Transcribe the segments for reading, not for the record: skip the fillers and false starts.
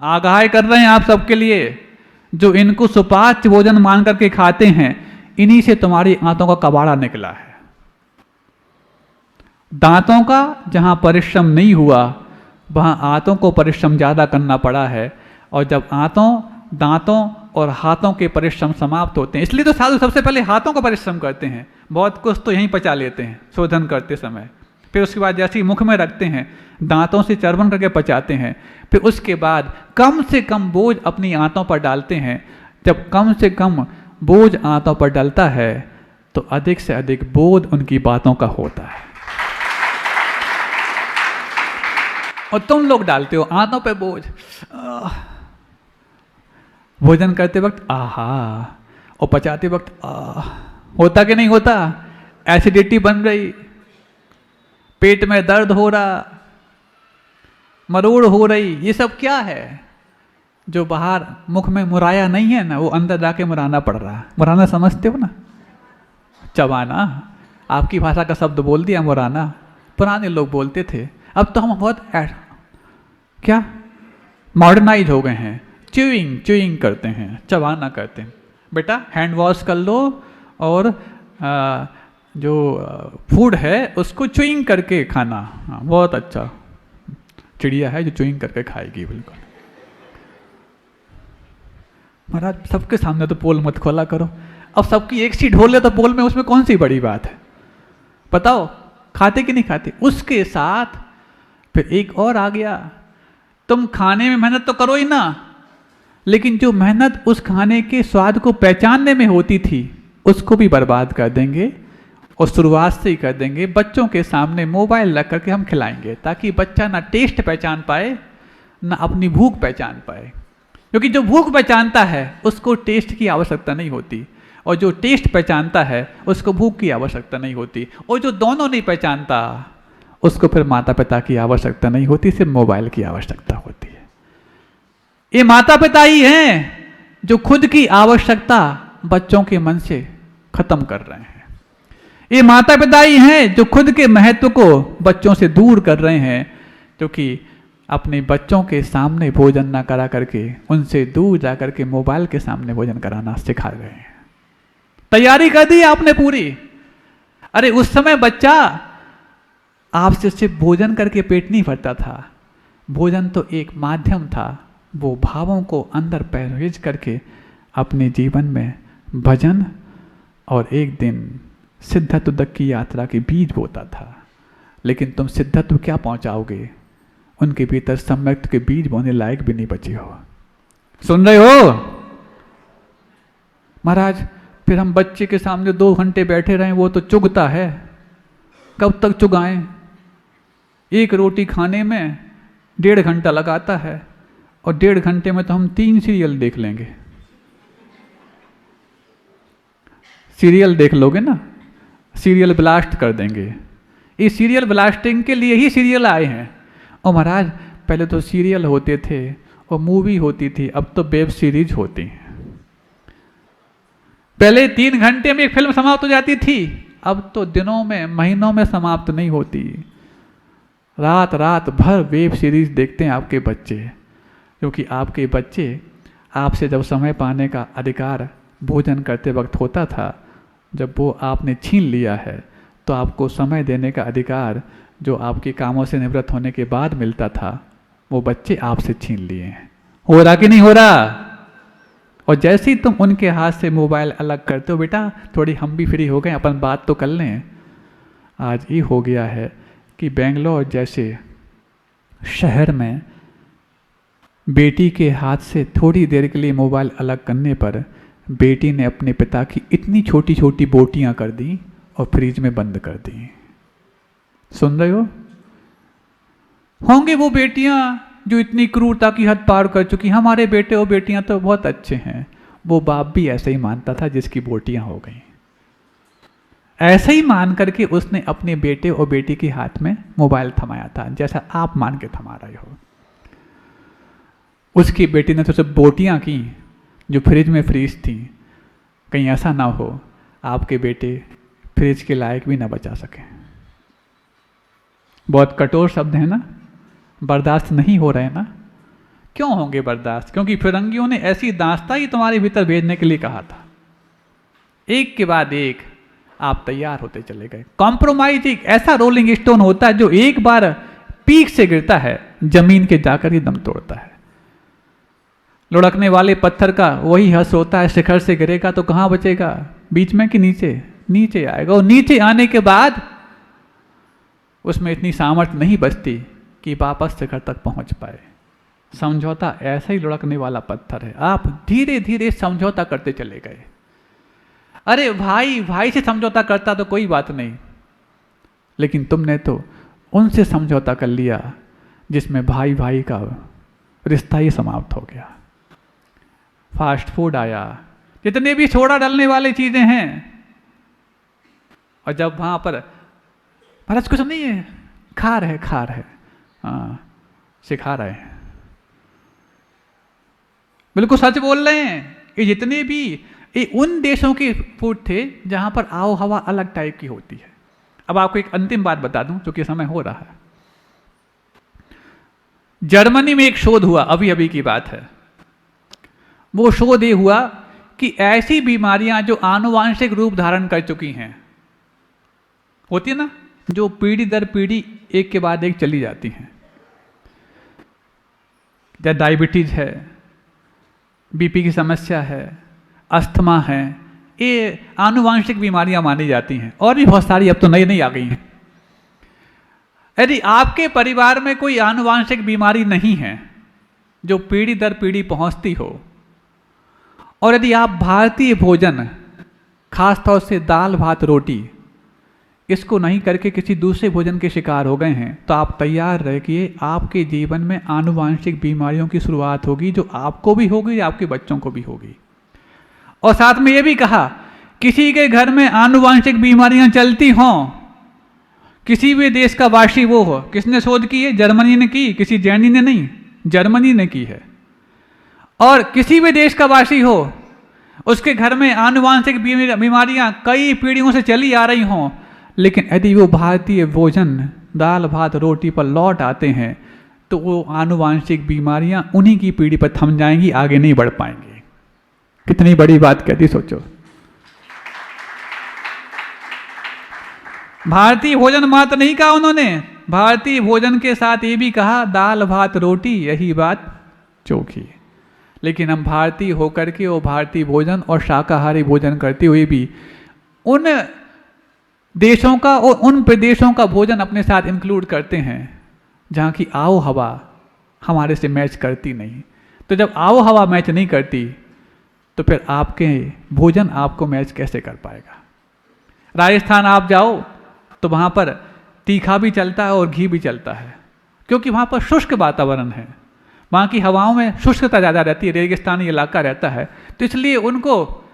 आगाह कर रहे हैं आप सबके लिए, जो इनको सुपाच्य भोजन मान करके खाते हैं, इन्हीं से तुम्हारी आंतों का कबाड़ा निकला है। दांतों का जहां परिश्रम नहीं हुआ, वहां आंतों को परिश्रम ज्यादा करना पड़ा है। और जब दांतों और हाथों के परिश्रम समाप्त होते हैं, इसलिए तो साधु सबसे पहले हाथों का परिश्रम करते हैं। बहुत कुछ तो यहीं पचा लेते हैं शोधन करते समय, फिर उसके बाद जैसे ही मुख में रखते हैं, दांतों से चर्वण करके पचाते हैं, फिर उसके बाद कम से कम बोझ अपनी आंतों पर डालते हैं। जब कम से कम बोझ आंतों पर डलता है, तो अधिक से अधिक बोध उनकी बातों का होता है। और तुम लोग डालते हो आंतों पे बोझ, भोजन करते वक्त आहा, और पचाते वक्त होता कि नहीं होता? एसिडिटी बन रही, पेट में दर्द हो रहा, मरोड़ हो रही, ये सब क्या है? जो बाहर मुख में मुराया नहीं है ना, वो अंदर जाके मुराना पड़ रहा है। मुराना समझते हो ना? चबाना, आपकी भाषा का शब्द बोल दिया मुराना, पुराने लोग बोलते थे। अब तो हम बहुत क्या मॉडर्नाइज हो गए हैं, च्यूइंग करते हैं, चबाना करते हैं। बेटा हैंड वॉश कर लो, और जो फूड है उसको च्यूइंग करके खाना। हाँ, बहुत अच्छा चिड़िया है जो च्यूइंग करके खाएगी। बिल्कुल महाराज, सबके सामने तो पोल मत खोला करो। अब सबकी एक सी ढोल है तो पोल में उसमें कौन सी बड़ी बात है? बताओ, खाते कि नहीं खाते? उसके साथ फिर एक और आ गया, तुम खाने में मेहनत तो करो ही ना, लेकिन जो मेहनत उस खाने के स्वाद को पहचानने में होती थी, उसको भी बर्बाद कर देंगे। और शुरुआत से ही कर देंगे, बच्चों के सामने मोबाइल रख करके हम खिलाएंगे, ताकि बच्चा ना टेस्ट पहचान पाए, ना अपनी भूख पहचान पाए। क्योंकि जो भूख पहचानता है उसको टेस्ट की आवश्यकता नहीं होती, और जो टेस्ट पहचानता है उसको भूख की आवश्यकता नहीं होती। और जो दोनों नहीं पहचानता, उसको फिर माता पिता की आवश्यकता नहीं होती, सिर्फ मोबाइल की आवश्यकता होती है। ये माता पिता ही हैं जो खुद की आवश्यकता बच्चों के मन से खत्म कर रहे हैं। ये माता पिता ही हैं जो खुद के महत्व को बच्चों से दूर कर रहे हैं, क्योंकि अपने बच्चों के सामने भोजन ना करा करके उनसे दूर जा करके मोबाइल के सामने भोजन कराना सिखा रहे हैं। तैयारी कर दी आपने पूरी। अरे उस समय बच्चा आपसे सिर्फ भोजन करके पेट नहीं भरता था, भोजन तो एक माध्यम था, वो भावों को अंदर परहेज करके अपने जीवन में भजन और एक दिन सिद्धत्व तक की यात्रा के बीज बोता था। लेकिन तुम सिद्धत्व क्या पहुंचाओगे? उनके भीतर सम्यक्त के बीज बोने लायक भी नहीं बचे हो। सुन रहे हो महाराज? फिर हम बच्चे के सामने 2 घंटे बैठे रहें, वो तो चुगता है। कब तक चुगाएं? एक रोटी खाने में 1.5 घंटा लगाता है, और 1.5 घंटे में तो हम 3 सीरियल देख लेंगे। सीरियल देख लोगे ना, सीरियल ब्लास्ट कर देंगे। इस सीरियल ब्लास्टिंग के लिए ही सीरियल आए हैं। और महाराज पहले तो सीरियल होते थे और मूवी होती थी, अब तो वेब सीरीज होती हैं। पहले 3 घंटे में एक फिल्म समाप्त हो जाती थी, अब तो दिनों में महीनों में समाप्त नहीं होती। रात रात भर वेब सीरीज देखते हैं आपके बच्चे, क्योंकि आपके बच्चे आपसे जब समय पाने का अधिकार भोजन करते वक्त होता था, जब वो आपने छीन लिया है, तो आपको समय देने का अधिकार जो आपके कामों से निवृत्त होने के बाद मिलता था, वो बच्चे आपसे छीन लिए हैं। हो रहा कि नहीं हो रहा? और जैसे ही तुम उनके हाथ से मोबाइल अलग करते हो, बेटा थोड़ी हम भी फ्री हो गए, अपन बात तो कर लें। आज ये हो गया है कि बेंगलोर जैसे शहर में बेटी के हाथ से थोड़ी देर के लिए मोबाइल अलग करने पर बेटी ने अपने पिता की इतनी छोटी छोटी बोटियां कर दी और फ्रिज में बंद कर दी। सुन रहे हो? होंगे वो बेटियां जो इतनी क्रूरता की हद पार कर चुकी। हमारे बेटे और बेटियां तो बहुत अच्छे हैं। वो बाप भी ऐसे ही मानता था जिसकी बोटियां हो गई। ऐसे ही मान करके उसने अपने बेटे और बेटी के हाथ में मोबाइल थमाया था, जैसा आप मान के थमा रहे हो। उसकी बेटी ने तो सिर्फ बोटियां की जो फ्रिज में फ्रीज थी। कहीं ऐसा ना हो आपके बेटे फ्रिज के लायक भी ना बचा सके। बहुत कठोर शब्द है ना, बर्दाश्त नहीं हो रहे ना? क्यों होंगे बर्दाश्त? क्योंकि फिरंगियों ने ऐसी दास्ता ही तुम्हारे भीतर भेजने के लिए कहा था। एक के बाद एक आप तैयार होते चले गए। कॉम्प्रोमाइज एक ऐसा रोलिंग स्टोन होता है जो एक बार पीक से गिरता है, जमीन के जाकर ही दम तोड़ता है। लुढ़कने वाले पत्थर का वही हस होता है, शिखर से गिरेगा तो कहां बचेगा? बीच में कि नीचे? नीचे आएगा। और नीचे आने के बाद उसमें इतनी सामर्थ्य नहीं बचती कि वापस शिखर तक पहुंच पाए। समझौता ऐसा ही लुढ़कने वाला पत्थर है। आप धीरे धीरे समझौता करते चले गए। अरे भाई भाई से समझौता करता तो कोई बात नहीं, लेकिन तुमने तो उनसे समझौता कर लिया जिसमें भाई भाई का रिश्ता ही समाप्त हो गया। फास्ट फूड आया, जितने भी सोडा डालने वाली चीजें हैं, और जब वहां पर महाराज कुछ नहीं है, खा रहे हाँ सिखा रहे हैं, बिल्कुल सच बोल रहे हैं। ये जितने भी ये उन देशों के फूड थे जहां पर आओ हवा अलग टाइप की होती है। अब आपको एक अंतिम बात बता दूं, क्योंकि समय हो रहा है। जर्मनी में एक शोध हुआ, अभी अभी की बात है। वो शोध ये हुआ कि ऐसी बीमारियां जो आनुवांशिक रूप धारण कर चुकी हैं, होती है ना, जो पीढ़ी दर पीढ़ी एक के बाद एक चली जाती हैं, जैसे डायबिटीज है, बीपी की समस्या है, अस्थमा है, ये आनुवांशिक बीमारियां मानी जाती हैं। और भी बहुत सारी अब तो नई नई आ गई हैं। यदि आपके परिवार में कोई आनुवांशिक बीमारी नहीं है जो पीढ़ी दर पीढ़ी पहुंचती हो, और यदि आप भारतीय भोजन, खासतौर से दाल भात रोटी, इसको नहीं करके किसी दूसरे भोजन के शिकार हो गए हैं, तो आप तैयार रहिए, आपके जीवन में आनुवांशिक बीमारियों की शुरुआत होगी, जो आपको भी होगी, आपके बच्चों को भी होगी। और साथ में ये भी कहा, किसी के घर में आनुवांशिक बीमारियां चलती हों, किसी भी देश का वासी वो हो। किसने शोध की है? जर्मनी ने की, किसी जैनी ने नहीं, जर्मनी ने की है। और किसी भी देश का वासी हो, उसके घर में आनुवांशिक बीमारियां कई पीढ़ियों से चली आ रही हों, लेकिन यदि वो भारतीय भोजन दाल भात रोटी पर लौट आते हैं, तो वो आनुवांशिक बीमारियां उन्हीं की पीढ़ी पर थम जाएंगी, आगे नहीं बढ़ पाएंगे। कितनी बड़ी बात कहती, सोचो। भारतीय भोजन मात्र नहीं कहा उन्होंने, भारतीय भोजन के साथ ये भी कहा दाल भात रोटी, यही बात चोखी। लेकिन हम भारतीय होकर के वो भारतीय भोजन और शाकाहारी भोजन करते हुए भी उन देशों का और उन प्रदेशों का भोजन अपने साथ इंक्लूड करते हैं जहाँ की आओ हवा हमारे से मैच करती नहीं। तो जब आओ हवा मैच नहीं करती, तो फिर आपके भोजन आपको मैच कैसे कर पाएगा? राजस्थान आप जाओ तो वहाँ पर तीखा भी चलता है और घी भी चलता है, क्योंकि वहाँ पर शुष्क वातावरण है, वहाँ की हवाओं में शुष्कता ज़्यादा रहती है, रेगिस्तानी इलाका रहता है, तो इसलिए उनको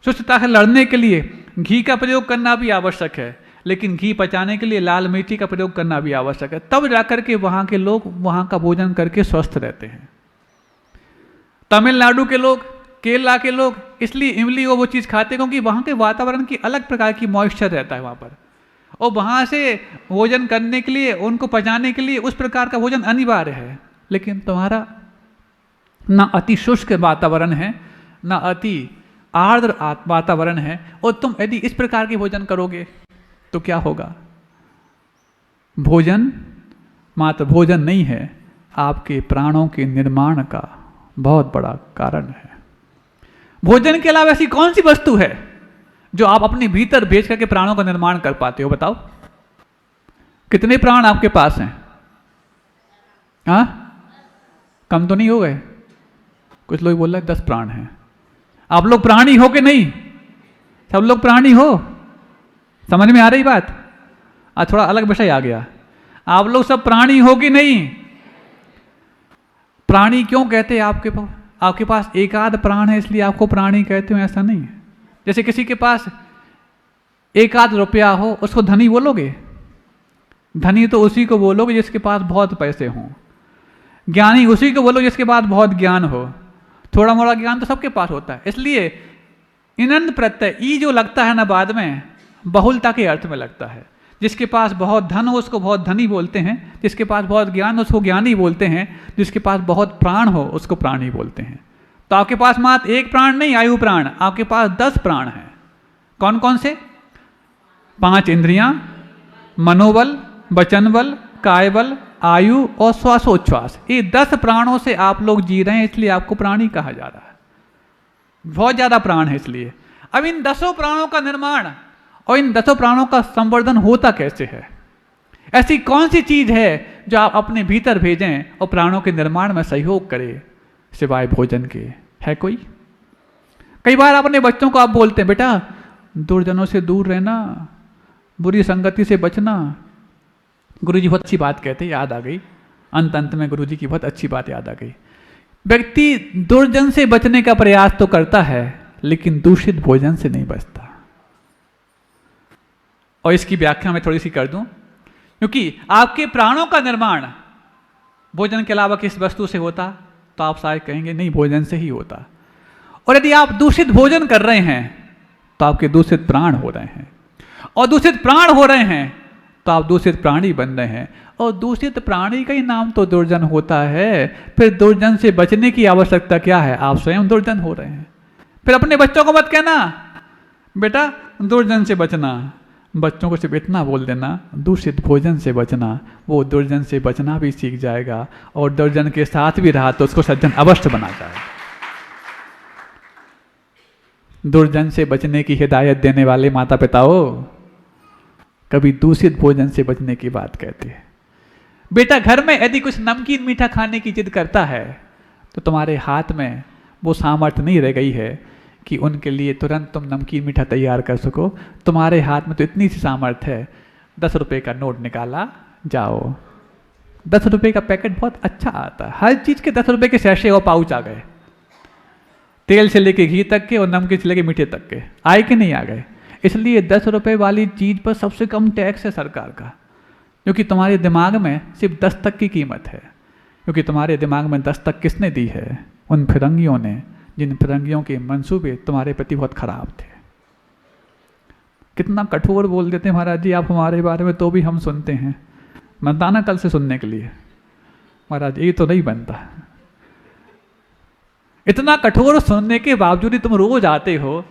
शुष्कता से लड़ने के लिए घी का प्रयोग करना भी आवश्यक है। लेकिन घी पचाने के लिए लाल मिर्ची का प्रयोग करना भी आवश्यक है, तब जाकर के वहाँ के लोग वहाँ का भोजन करके स्वस्थ रहते हैं। तमिलनाडु के लोग, केरला के लोग इसलिए इमली वो चीज़ खाते हैं क्योंकि वहाँ के वातावरण की अलग प्रकार की मॉइस्चर रहता है वहाँ पर, और वहाँ से भोजन करने के लिए, उनको पचाने के लिए उस प्रकार का भोजन अनिवार्य है। लेकिन तुम्हारा ना अति शुष्क वातावरण है, ना अति आर्द्र वातावरण है, और तुम यदि इस प्रकार के भोजन करोगे तो क्या होगा? भोजन मात्र भोजन नहीं है, आपके प्राणों के निर्माण का बहुत बड़ा कारण है। भोजन के अलावा ऐसी कौन सी वस्तु है जो आप अपने भीतर भेज करके प्राणों का निर्माण कर पाते हो? बताओ, कितने प्राण आपके पास हैं? हाँ, कम तो नहीं हो गए? कुछ लोग बोल रहे 10 प्राण हैं। आप लोग प्राणी हो कि नहीं? सब लोग प्राणी हो? समझ में आ रही बात? आज थोड़ा अलग विषय आ गया। आप लोग सब प्राणी हो कि नहीं? प्राणी क्यों कहते हैं? आपके पास एक आध प्राण है इसलिए आपको प्राणी कहते हो, ऐसा नहीं है। जैसे किसी के पास एक आध रुपया हो, उसको धनी बोलोगे? धनी तो उसी को बोलोगे जिसके पास बहुत पैसे हों। ज्ञानी उसी को बोलो जिसके पास बहुत ज्ञान हो। थोड़ा मोड़ा ज्ञान तो सबके पास होता है। इसलिए इनंद प्रत्यय ई जो लगता है ना बाद में, बहुलता के अर्थ में लगता है। जिसके पास बहुत धन हो उसको बहुत धनी बोलते हैं, जिसके पास बहुत ज्ञान हो उसको ज्ञानी बोलते हैं, जिसके पास बहुत प्राण हो उसको प्राणी बोलते हैं। तो आपके पास मात्र एक प्राण नहीं, आयु प्राण, आपके पास 10 प्राण हैं। कौन कौन से? 5 इंद्रियां, मनोबल, वचन बल, काय बल, आयु और श्वासोच्छ्वास। ये 10 प्राणों से आप लोग जी रहे हैं, इसलिए आपको प्राणी कहा जा रहा है। बहुत ज्यादा प्राण है इसलिए। अब इन 10 प्राणों का निर्माण और इन 10 प्राणों का संवर्धन होता कैसे है? ऐसी कौन सी चीज है जो आप अपने भीतर भेजें और प्राणों के निर्माण में सहयोग करे सिवाय भोजन के? है कोई? कई बार अपने बच्चों को आप बोलते हैं बेटा दुर्जनों से दूर रहना, बुरी संगति से बचना। गुरुजी बहुत अच्छी बात कहते, याद आ गई, अंत में गुरुजी की बहुत अच्छी बात याद आ गई। व्यक्ति दुर्जन से बचने का प्रयास तो करता है लेकिन दूषित भोजन से नहीं बचता। और इसकी व्याख्या मैं थोड़ी सी कर दूं, क्योंकि आपके प्राणों का निर्माण भोजन के अलावा किस वस्तु से होता, तो आप शायद कहेंगे नहीं भोजन से ही होता। और यदि आप दूषित भोजन कर रहे हैं तो आपके दूषित प्राण हो रहे हैं, और दूषित प्राण हो रहे हैं तो आप दूषित प्राणी बन रहे हैं, और दूषित प्राणी का ही नाम तो दुर्जन होता है। फिर दुर्जन से बचने की आवश्यकता क्या है? आप स्वयं दुर्जन हो रहे हैं। फिर अपने बच्चों को मत कहना बेटा दुर्जन से बचना, बच्चों को सिर्फ इतना बोल देना दूषित भोजन से बचना, वो दुर्जन से बचना भी सीख जाएगा, और दुर्जन के साथ भी रहा तो उसको सज्जन अवश्य बना जाएगा। दुर्जन से बचने की हिदायत देने वाले माता पिताओं कभी दूषित भोजन से बचने की बात कहते हैं। बेटा घर में यदि कुछ नमकीन मीठा खाने की जिद करता है तो तुम्हारे हाथ में वो सामर्थ्य नहीं रह गई है कि उनके लिए तुरंत तुम नमकीन मीठा तैयार कर सको। तुम्हारे हाथ में तो इतनी सी सामर्थ्य है, 10 रुपए का नोट निकाला, जाओ 10 रुपए का पैकेट बहुत अच्छा आता है, हर चीज के 10 रुपए के सैशे और पाउच आ गए, तेल से लेके घी तक के और नमकीन से लेके मीठे तक के, आए कि नहीं आ गए? इसलिए 10 रुपए वाली चीज पर सबसे कम टैक्स है सरकार का, क्योंकि तुम्हारे दिमाग में सिर्फ 10 तक की कीमत है। क्योंकि तुम्हारे दिमाग में 10 तक किसने दी है? उन फिरंगियों ने, जिन फिरंगियों के मंसूबे तुम्हारे प्रति बहुत खराब थे। कितना कठोर बोल देते हैं महाराज जी आप हमारे बारे में, तो भी हम सुनते हैं। बताना कल से सुनने के लिए, महाराज ये तो नहीं बनता। इतना कठोर सुनने के बावजूद तुम रोज आते हो,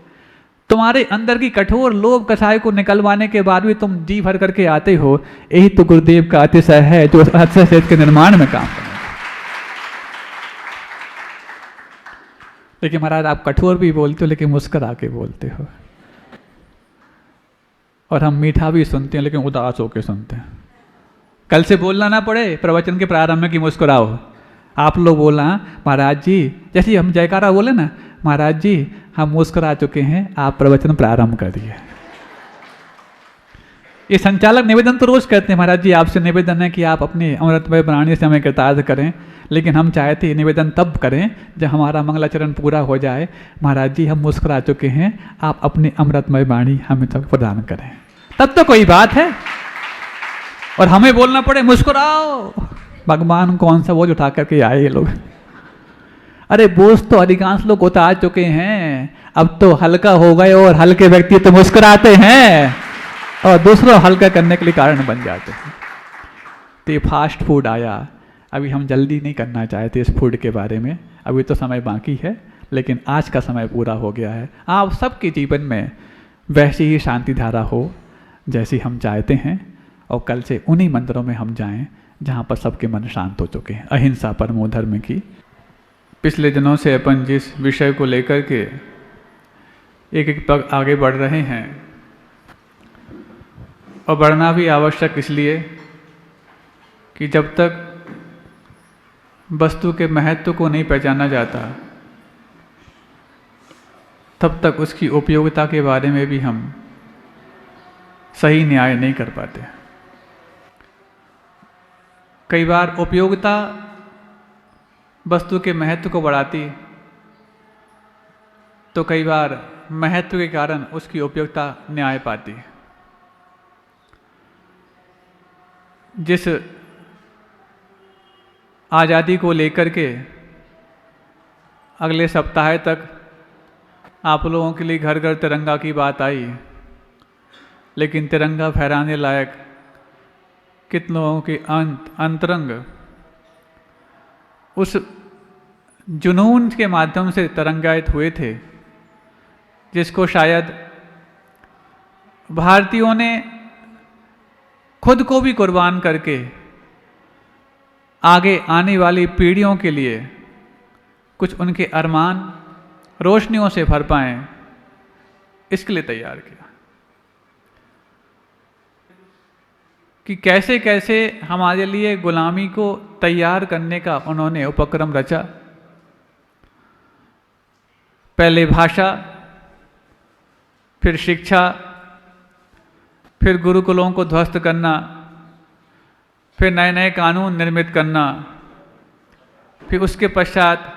तुम्हारे अंदर की कठोर लोभ कसाय को निकलवाने के बाद भी तुम जी भर करके आते हो। यही तो गुरुदेव का अतिशय है जो अतिशय के निर्माण में काम करें। लेकिन महाराज आप कठोर भी बोलते हो लेकिन मुस्कुरा के बोलते हो, और हम मीठा भी सुनते हैं लेकिन उदास होकर सुनते हैं। कल से बोलना ना पड़े प्रवचन के प्रारंभ में कि मुस्कुराओ, आप लोग बोलना महाराज जी, जैसे हम जयकारा बोले ना, महाराज जी हम मुस्कुरा चुके हैं, आप प्रवचन प्रारंभ करिए। ये संचालक निवेदन तो रोज करते हैं, महाराज जी आपसे निवेदन है कि आप अपने अमृतमय प्राणी से हमें कृतार्थ करें, लेकिन हम चाहते हैं निवेदन तब करें जब हमारा मंगलाचरण पूरा हो जाए। महाराज जी हम मुस्कुरा चुके हैं, आप अपने अमृतमय वाणी हमें तक प्रदान करें, तब तो कोई बात है। और हमें बोलना पड़े मुस्कुराओ, भगवान कौन सा बोझ उठा करके आए ये लोग। अरे बोझ तो अधिकांश लोग उतार चुके हैं, अब तो हल्का हो गए, और हल्के व्यक्ति तो मुस्कुराते हैं और दूसरों हल्का करने के लिए कारण बन जाते हैं। तो ये फास्ट फूड आया, अभी हम जल्दी नहीं करना चाहते इस फूड के बारे में, अभी तो समय बाकी है, लेकिन आज का समय पूरा हो गया है। आप सबके जीवन में वैसी ही शांति धारा हो जैसी हम चाहते हैं, और कल से उन्हीं मंदिरों में हम जाएं जहाँ पर सबके मन शांत हो चुके हैं। अहिंसा परमो धर्म की पिछले दिनों से अपन जिस विषय को लेकर के एक एक पग आगे बढ़ रहे हैं, और बढ़ना भी आवश्यक इसलिए कि जब तक वस्तु के महत्व को नहीं पहचाना जाता तब तक उसकी उपयोगिता के बारे में भी हम सही न्याय नहीं कर पाते। कई बार उपयोगिता वस्तु के महत्व को बढ़ाती, तो कई बार महत्व के कारण उसकी उपयोगिता न्याय पाती। जिस आज़ादी को लेकर के अगले सप्ताह तक आप लोगों के लिए घर घर तिरंगा की बात आई, लेकिन तिरंगा फहराने लायक कितने लोगों के अंतरंग उस जुनून के माध्यम से तरंगायित हुए थे, जिसको शायद भारतीयों ने खुद को भी कुर्बान करके आगे आने वाली पीढ़ियों के लिए कुछ उनके अरमान रोशनियों से भर पाएं, इसके लिए तैयार किया कि कैसे कैसे हमारे लिए गुलामी को तैयार करने का उन्होंने उपक्रम रचा। पहले भाषा, फिर शिक्षा, फिर गुरुकुलों को ध्वस्त करना, फिर नए नए कानून निर्मित करना, फिर उसके पश्चात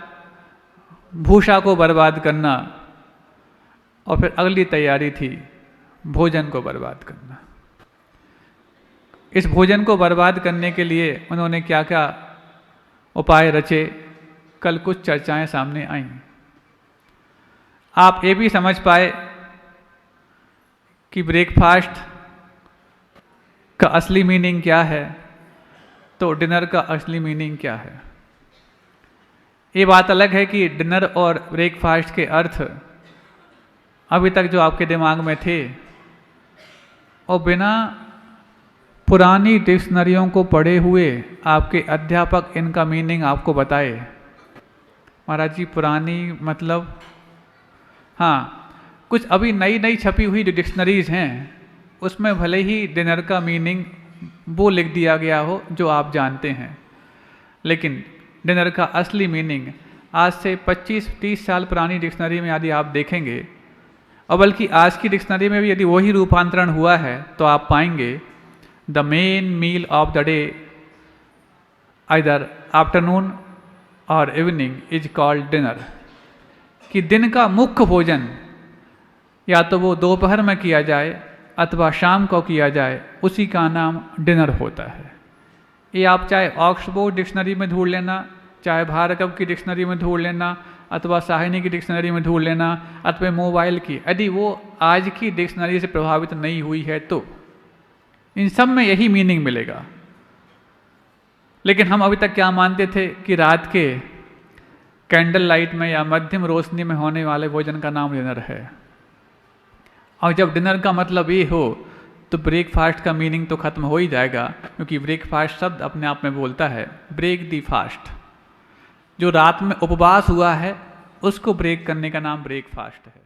भूषा को बर्बाद करना, और फिर अगली तैयारी थी भोजन को बर्बाद करना। इस भोजन को बर्बाद करने के लिए उन्होंने क्या क्या उपाय रचे, कल कुछ चर्चाएं सामने आईं। आप ये भी समझ पाए कि ब्रेकफास्ट का असली मीनिंग क्या है, तो डिनर का असली मीनिंग क्या है। ये बात अलग है कि डिनर और ब्रेकफास्ट के अर्थ अभी तक जो आपके दिमाग में थे, और बिना पुरानी डिक्शनरियों को पढ़े हुए आपके अध्यापक इनका मीनिंग आपको बताए, महाराज जी पुरानी मतलब, हाँ कुछ अभी नई नई छपी हुई जो डिक्शनरीज हैं उसमें भले ही डिनर का मीनिंग वो लिख दिया गया हो जो आप जानते हैं, लेकिन डिनर का असली मीनिंग आज से 25-30 साल पुरानी डिक्शनरी में यदि आप देखेंगे, और बल्कि आज की डिक्शनरी में भी यदि वही रूपांतरण हुआ है, तो आप पाएंगे the main meal of the day either afternoon और इवनिंग इज कॉल्ड डिनर, कि दिन का मुख्य भोजन या तो वो दोपहर में किया जाए अथवा शाम को किया जाए, उसी का नाम डिनर होता है। ये आप चाहे ऑक्सफोर्ड डिक्शनरी में ढूंढ लेना, चाहे भार्गव की डिक्शनरी में ढूंढ लेना, अथवा साहिनी की डिक्शनरी में ढूंढ लेना, अथवा मोबाइल की, यदि वो आज की डिक्शनरी से प्रभावित नहीं हुई है तो इन सब में यही मीनिंग मिलेगा। लेकिन हम अभी तक क्या मानते थे कि रात के कैंडल लाइट में या मध्यम रोशनी में होने वाले भोजन का नाम डिनर है, और जब डिनर का मतलब ये हो तो ब्रेकफास्ट का मीनिंग तो खत्म हो ही जाएगा, क्योंकि ब्रेकफास्ट शब्द अपने आप में बोलता है ब्रेक दी फास्ट, जो रात में उपवास हुआ है उसको ब्रेक करने का नाम ब्रेकफास्ट है।